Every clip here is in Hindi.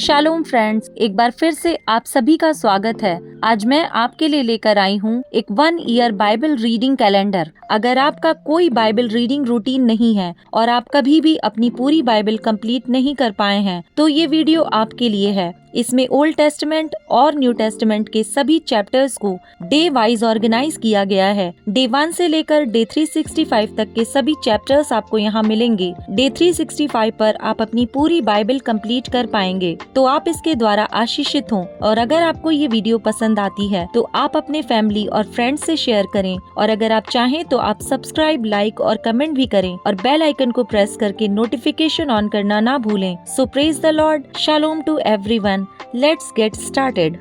शालोम फ्रेंड्स, एक बार फिर से आप सभी का स्वागत है। आज मैं आपके लिए लेकर आई हूँ एक 1 ईयर बाइबल रीडिंग कैलेंडर। अगर आपका कोई बाइबल रीडिंग रूटीन नहीं है और आप कभी भी अपनी पूरी बाइबल कंप्लीट नहीं कर पाए हैं, तो ये वीडियो आपके लिए है। इसमें ओल्ड टेस्टमेंट और न्यू टेस्टमेंट के सभी चैप्टर्स को डे वाइज ऑर्गेनाइज किया गया है। डे 1 से लेकर डे 365 तक के सभी चैप्टर्स आपको यहाँ मिलेंगे। डे 365 पर आप अपनी पूरी बाइबल कंप्लीट कर पाएंगे, तो आप इसके द्वारा आशीषित हों। और अगर आपको ये वीडियो पसंद आती है तो आप अपने फैमिली और फ्रेंड्स से शेयर करें, और अगर आप चाहें तो आप सब्सक्राइब, लाइक और कमेंट भी करें और बेल आइकन को प्रेस करके नोटिफिकेशन ऑन करना ना भूलें। So praise the lord, shalom to everyone. Let's get started.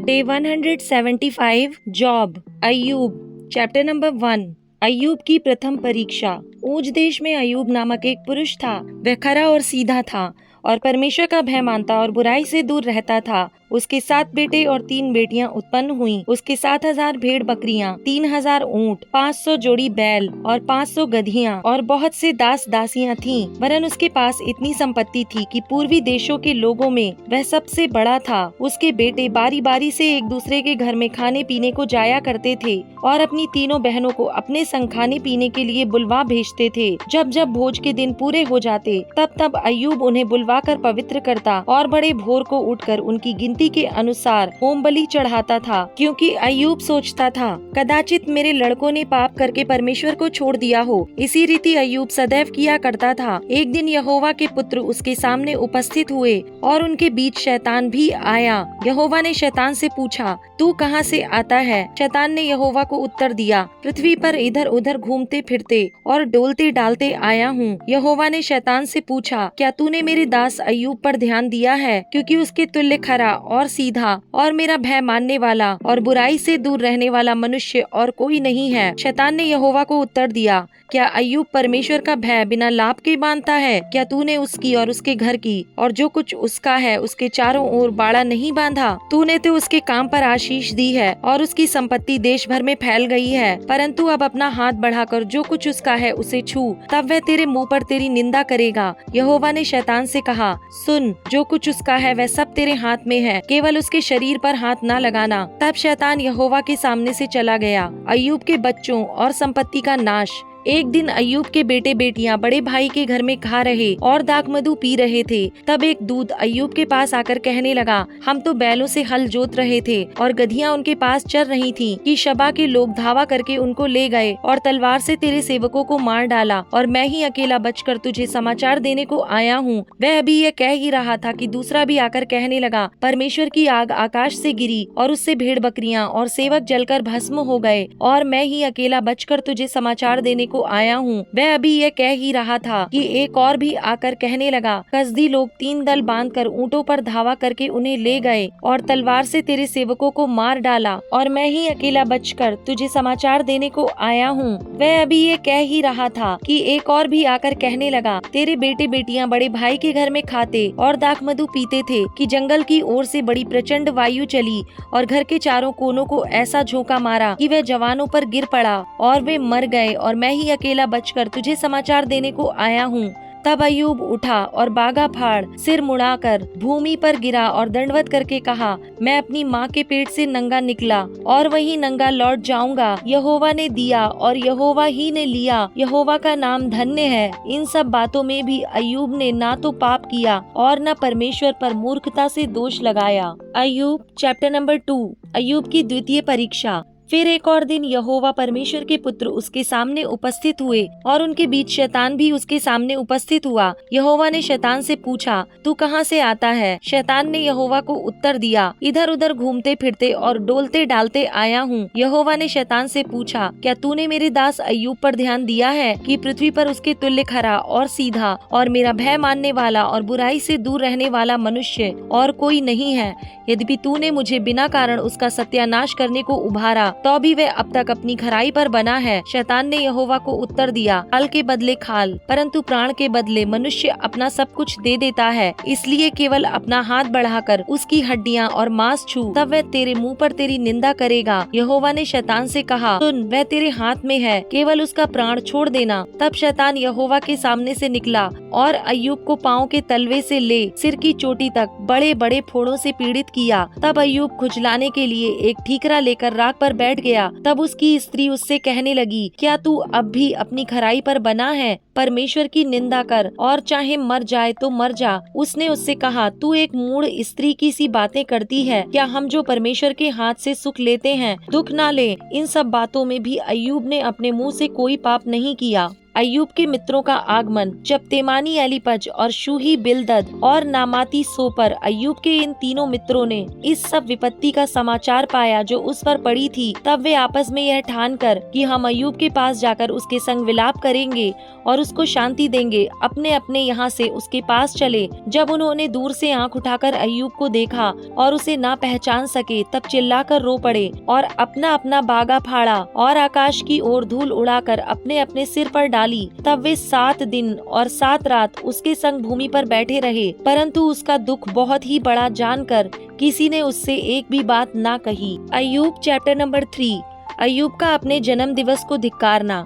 Day 175 Job अय्यूब चैप्टर नंबर 1 अय्यूब की प्रथम परीक्षा। ऊज देश में अय्यूब नामक एक पुरुष था। वह खरा और सीधा था और परमेश्वर का भय मानता और बुराई से दूर रहता था। उसके 7 बेटे और 3 बेटियां उत्पन्न हुईं। उसके 7,000 भेड़ बकरियां, 3,000 ऊंट, 500 जोड़ी बैल और 500 गधियां और बहुत से दास दासियां थीं। वरन उसके पास इतनी संपत्ति थी कि पूर्वी देशों के लोगों में वह सबसे बड़ा था। उसके बेटे बारी बारी से एक दूसरे के घर में खाने पीने को जाया करते थे और अपनी तीनों बहनों को अपने संग खाने पीने के लिए बुलवा भेजते थे। जब जब भोज के दिन पूरे हो जाते, तब तब अय्यूब उन्हें बुलवा कर पवित्र करता और बड़े भोर को उठकर उनकी गिनती के अनुसार होम बलि चढ़ाता था, क्योंकि अय्यूब सोचता था, कदाचित मेरे लड़कों ने पाप करके परमेश्वर को छोड़ दिया हो। इसी रीति अय्यूब सदैव किया करता था। एक दिन यहोवा के पुत्र उसके सामने उपस्थित हुए और उनके बीच शैतान भी आया। यहोवा ने शैतान से पूछा, तू कहाँ से आता है? शैतान ने यहोवा को उत्तर दिया, पृथ्वी पर इधर उधर घूमते फिरते और डोलते डालते आया हूँ। यहोवा ने शैतान से पूछा, क्या तूने मेरे दास अय्यूब पर ध्यान दिया है? क्योंकि उसके तुल्य खरा और सीधा और मेरा भय मानने वाला और बुराई से दूर रहने वाला मनुष्य और कोई नहीं है। शैतान ने यहोवा को उत्तर दिया, क्या अय्यूब परमेश्वर का भय बिना लाभ के मानता है? क्या तूने उसकी और उसके घर की और जो कुछ उसका है उसके चारों ओर बाड़ा नहीं बांधा? तूने तो उसके काम पर आशीष दी है और उसकी संपत्ति देश भर में फैल गई है। परंतु अब अपना हाथ बढ़ाकर जो कुछ उसका है उसे छू, तब वह तेरे मुंह पर तेरी निंदा करेगा। यहोवा ने शैतान से कहा, सुन, जो कुछ उसका है वह सब तेरे हाथ में है, केवल उसके शरीर पर हाथ न लगाना। तब शैतान यहोवा के सामने से चला गया। अय्यूब के बच्चों और संपत्ति का नाश। एक दिन अय्यूब के बेटे बेटियां बड़े भाई के घर में खा रहे और दाख मधु पी रहे थे। तब एक दूत अय्यूब के पास आकर कहने लगा, हम तो बैलों से हल जोत रहे थे और गधियां उनके पास चर रही थीं कि शबा के लोग धावा करके उनको ले गए और तलवार से तेरे सेवकों को मार डाला, और मैं ही अकेला बचकर तुझे समाचार देने को आया हूँ। वह अभी यह कह ही रहा था कि दूसरा भी आकर कहने लगा, परमेश्वर की आग आकाश से गिरी और उससे भेड़ बकरियां और सेवक जलकर भस्म हो गए, और मैं ही अकेला बचकर तुझे समाचार देने को आया हूँ। वह अभी यह कह ही रहा था कि एक और भी आकर कहने लगा, कसदी लोग 3 दल बांधकर ऊंटों पर धावा करके उन्हें ले गए और तलवार से तेरे सेवकों को मार डाला, और मैं ही अकेला बचकर तुझे समाचार देने को आया हूँ। वह अभी ये कह ही रहा था कि एक और भी आकर कहने लगा, तेरे बेटे बेटियां बड़े भाई के घर में खाते और दाख मधु पीते थे कि जंगल की ओर से बड़ी प्रचंड वायु चली और घर के चारों कोनों को ऐसा झोंका मारा कि वह जवानों पर गिर पड़ा और वे मर गए, और मैं ही अकेला बचकर तुझे समाचार देने को आया हूँ। तब अय्यूब उठा और बागा फाड़ सिर मुड़ाकर भूमि पर गिरा और दंडवत करके कहा, मैं अपनी माँ के पेट से नंगा निकला और वही नंगा लौट जाऊंगा। यहोवा ने दिया और यहोवा ही ने लिया, यहोवा का नाम धन्य है। इन सब बातों में भी अय्यूब ने ना तो पाप किया और न परमेश्वर पर मूर्खता से दोष लगाया। अय्यूब चैप्टर नंबर 2 अय्यूब की द्वितीय परीक्षा। फिर एक और दिन यहोवा परमेश्वर के पुत्र उसके सामने उपस्थित हुए और उनके बीच शैतान भी उसके सामने उपस्थित हुआ। यहोवा ने शैतान से पूछा, तू कहाँ से आता है? शैतान ने यहोवा को उत्तर दिया, इधर उधर घूमते फिरते और डोलते डालते आया हूँ। यहोवा ने शैतान से पूछा, क्या तूने मेरे दास अय्यूब पर ध्यान दिया है कि पृथ्वी पर उसके तुल्य खरा और सीधा और मेरा भय मानने वाला और बुराई से दूर रहने वाला मनुष्य और कोई नहीं है? यद्यपि तूने मुझे बिना कारण उसका सत्यानाश करने को उभारा तो भी वह अब तक अपनी खराई पर बना है। शैतान ने यहोवा को उत्तर दिया, खाल के बदले खाल, परंतु प्राण के बदले मनुष्य अपना सब कुछ दे देता है। इसलिए केवल अपना हाथ बढ़ाकर उसकी हड्डियां और मांस छू, तब वह तेरे मुंह पर तेरी निंदा करेगा। यहोवा ने शैतान से कहा, सुन, वह तेरे हाथ में है, केवल उसका प्राण छोड़ देना। तब शैतान यहोवा के सामने से निकला और अय्यूब को पाँव के तलवे से ले सिर की चोटी तक बड़े बड़े फोड़ों से पीड़ित किया। तब अय्यूब खुजलाने के लिए एक ठीकरा लेकर राख पर बैठ गया। तब उसकी स्त्री उससे कहने लगी, क्या तू अब भी अपनी खराई पर बना है? परमेश्वर की निंदा कर और चाहे मर जाए तो मर जा। उसने उससे कहा, तू एक मूढ़ स्त्री की सी बातें करती है। क्या हम जो परमेश्वर के हाथ से सुख लेते हैं दुख ना ले? इन सब बातों में भी अय्यूब ने अपने मुंह से कोई पाप नहीं किया। अय्यूब के मित्रों का आगमन। जब तेमानी एलीपज और शूही बिलदद और नामाती सोपर अय्यूब के इन तीनों मित्रों ने इस सब विपत्ति का समाचार पाया जो उस पर पड़ी थी, तब वे आपस में यह ठान कर कि हम अय्यूब के पास जाकर उसके संग विलाप करेंगे और उसको शांति देंगे, अपने अपने यहाँ से उसके पास चले। जब उन्होंने दूर से आंख उठाकर अय्यूब को देखा और उसे ना पहचान सके, तब चिल्लाकर रो पड़े और अपना अपना बागा फाड़ा और आकाश की ओर धूल उड़ाकर अपने अपने सिर पर डाली। तब वे 7 दिन और 7 रात उसके संग भूमि पर बैठे रहे, परंतु उसका दुख बहुत ही बड़ा जानकर किसी ने उससे एक भी बात ना कही। अय्यूब चैप्टर नंबर 3। अय्यूब का अपने जन्म दिवस को धिक्कारना।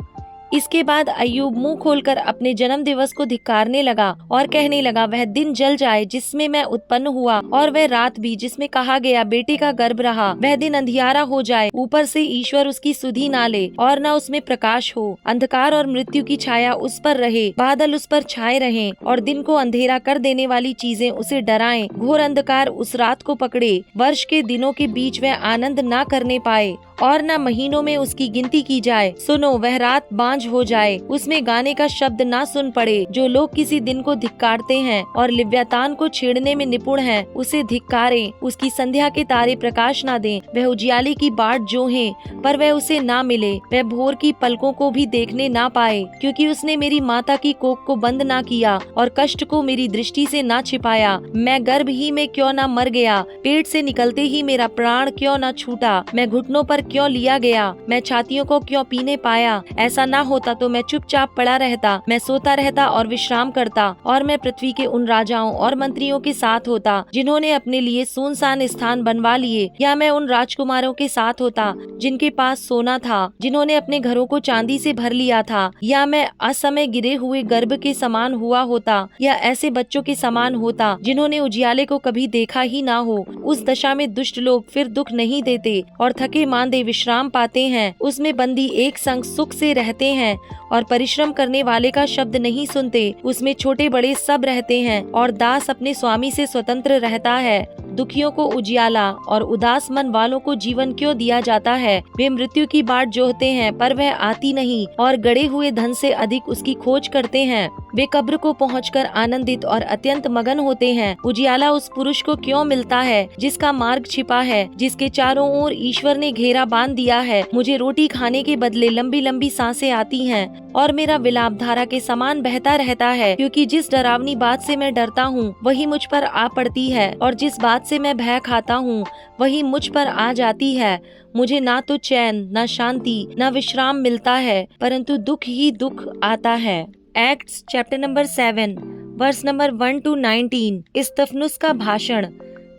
इसके बाद अय्यूब मुंह खोलकर अपने जन्म दिवस को धिक्कारने लगा और कहने लगा, वह दिन जल जाए जिसमें मैं उत्पन्न हुआ, और वह रात भी जिसमें कहा गया बेटे का गर्भ रहा। वह दिन अंधियारा हो जाए, ऊपर से ईश्वर उसकी सुधि ना ले और न उसमें प्रकाश हो। अंधकार और मृत्यु की छाया उस पर रहे, बादल उस पर छाए रहें और दिन को अंधेरा कर देने वाली चीजें उसे डराएं। घोर अंधकार उस रात को पकड़े, वर्ष के दिनों के बीच वह आनंद ना करने पाए और न महीनों में उसकी गिनती की जाए। सुनो, वह रात बांझ हो जाए, उसमें गाने का शब्द ना सुन पड़े। जो लोग किसी दिन को धिक्कारते हैं और लिव्यातान को छेड़ने में निपुण हैं, उसे धिक्कारें। उसकी संध्या के तारे प्रकाश ना दें। वह उजियाले की बाट जोहे, पर वह उसे ना मिले। वह भोर की पलकों को भी देखने ना पाए, क्योंकि उसने मेरी माता की कोख को बंद ना किया और कष्ट को मेरी दृष्टि से ना छिपाया। मैं गर्भ ही में क्यों ना मर गया, पेट से निकलते ही मेरा प्राण क्यों ना छूटा। मैं घुटनों पर क्यों लिया गया, मैं छातियों को क्यों पीने पाया। ऐसा ना होता तो मैं चुपचाप पड़ा रहता, मैं सोता रहता और विश्राम करता, और मैं पृथ्वी के उन राजाओं और मंत्रियों के साथ होता जिन्होंने अपने लिए सुनसान स्थान बनवा लिए, या मैं उन राजकुमारों के साथ होता जिनके पास सोना था, जिन्होंने अपने घरों को चांदी से भर लिया था, या मैं असमय गिरे हुए गर्भ के समान हुआ होता, या ऐसे बच्चों के समान होता जिन्होंने उजियाले को कभी देखा ही ना हो। उस दशा में दुष्ट लोग फिर दुख नहीं देते और थके मांदे विश्राम पाते हैं। उसमें बंदी एक संग सुख से रहते हैं और परिश्रम करने वाले का शब्द नहीं सुनते। उसमें छोटे बड़े सब रहते हैं और दास अपने स्वामी से स्वतंत्र रहता है। दुखियों को उजियाला और उदास मन वालों को जीवन क्यों दिया जाता है? वे मृत्यु की बाट जोहते हैं, पर वह आती नहीं, और गड़े हुए धन से अधिक उसकी खोज करते हैं। वे कब्र को पहुंचकर आनंदित और अत्यंत मगन होते हैं। उजियाला उस पुरुष को क्यों मिलता है जिसका मार्ग छिपा है, जिसके चारों ओर ईश्वर ने घेरा बांध दिया है। मुझे रोटी खाने के बदले लंबी लंबी सांसें आती हैं और मेरा विलाप धारा के समान बहता रहता है, क्योंकि जिस डरावनी बात से मैं डरता हूँ वही मुझ पर आ पड़ती है, और जिस बात से मैं भय खाता हूँ वही मुझ पर आ जाती है। मुझे ना तो चैन, ना शांति, ना विश्राम मिलता है, परंतु दुख ही दुख आता है। Acts chapter number 7 verse number 1 to 19। इस्तफनुस का भाषण।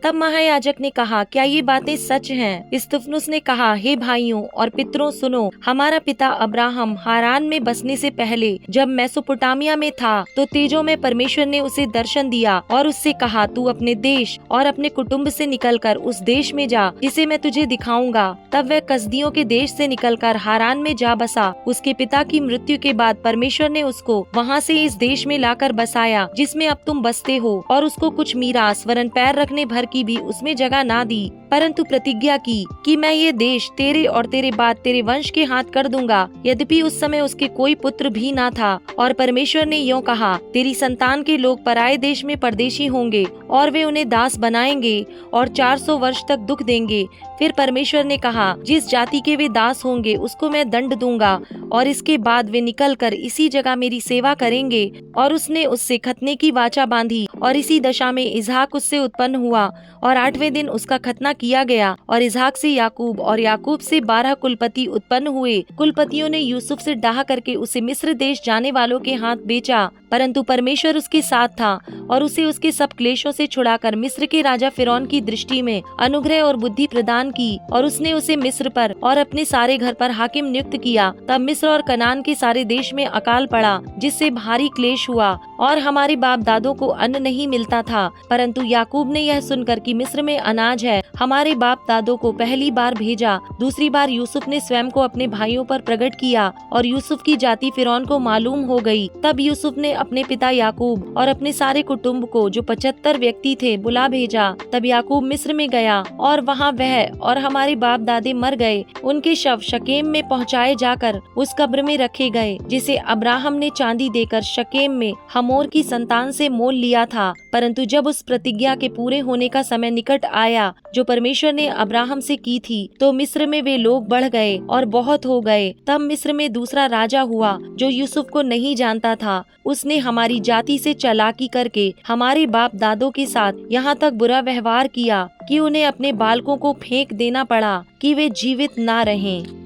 तब महायाजक ने कहा, क्या ये बातें सच हैं? इस्तफनुस ने कहा, हे भाइयों और पितरों सुनो, हमारा पिता अब्राहम हारान में बसने से पहले जब मेसोपोटामिया में था, तो तेजों में परमेश्वर ने उसे दर्शन दिया और उससे कहा, तू अपने देश और अपने कुटुंब से निकलकर उस देश में जा जिसे मैं तुझे दिखाऊंगा। तब वह कसदियों के देश से निकलकर हारान में जा बसा। उसके पिता की मृत्यु के बाद परमेश्वर ने उसको वहाँ से इस देश में लाकर बसाया जिसमें अब तुम बसते हो, और उसको कुछ मीरास वरन पैर रखने भर की भी उसमें जगह ना दी, परंतु प्रतिज्ञा की कि मैं ये देश तेरे और तेरे बाद तेरे वंश के हाथ कर दूंगा। यद्यपि उस समय उसके कोई पुत्र भी ना था, और परमेश्वर ने यूं कहा, तेरी संतान के लोग पराये देश में परदेशी होंगे और वे उन्हें दास बनाएंगे और 400 वर्ष तक दुख देंगे। फिर परमेश्वर ने कहा, जिस जाति के वे दास होंगे उसको मैं दंड दूंगा, और इसके बाद वे निकलकर इसी जगह मेरी सेवा करेंगे। और उसने उससे खतने की वाचा बांधी, और इसी दशा में इसहाक उससे उत्पन्न हुआ। और 8वें दिन उसका खतना किया गया। और इसहाक से याकूब और याकूब से 12 कुलपति उत्पन्न हुए। कुलपतियों ने यूसुफ से डाह करके उसे मिस्र देश जाने वालों के हाथ बेचा, परंतु परमेश्वर उसके साथ था और उसे उसके सब क्लेशों से छुड़ाकर मिस्र के राजा फिरौन की दृष्टि में अनुग्रह और बुद्धि प्रदान की, और उसने उसे मिस्र पर और अपने सारे घर पर हाकिम नियुक्त किया। तब मिस्र और कनान के सारे देश में अकाल पड़ा, जिससे भारी क्लेश हुआ और हमारे बाप दादों को अन्न नहीं मिलता था। परंतु याकूब ने यह सुनकर कि मिस्र में अनाज है, हमारे बाप दादों को पहली बार भेजा। दूसरी बार यूसुफ ने स्वयं को अपने भाइयों पर प्रकट किया और यूसुफ की जाति फिरौन को मालूम हो गई। तब यूसुफ ने अपने पिता याकूब और अपने सारे कुटुंब को, जो 75 व्यक्ति थे, बुला भेजा। तब याकूब मिस्र में गया और वहाँ वह और हमारे बाप दादे मर गए। उनके शव शकेम में पहुँचाए जाकर उस कब्र में रखे गए, जिसे अब्राहम ने चांदी देकर शकेम में हमोर की संतान से मोल लिया था। परंतु जब उस प्रतिज्ञा के पूरे होने का समय निकट आया, जो परमेश्वर ने अब्राहम से की थी, तो मिस्र में वे लोग बढ़ गए और बहुत हो गए। तब मिस्र में दूसरा राजा हुआ, जो यूसुफ को नहीं जानता था। उसने हमारी जाति से चालाकी करके हमारे बाप दादों के साथ यहाँ तक बुरा व्यवहार किया कि उन्हें अपने बालकों को फेंक देना पड़ा कि वे जीवित ना रहें।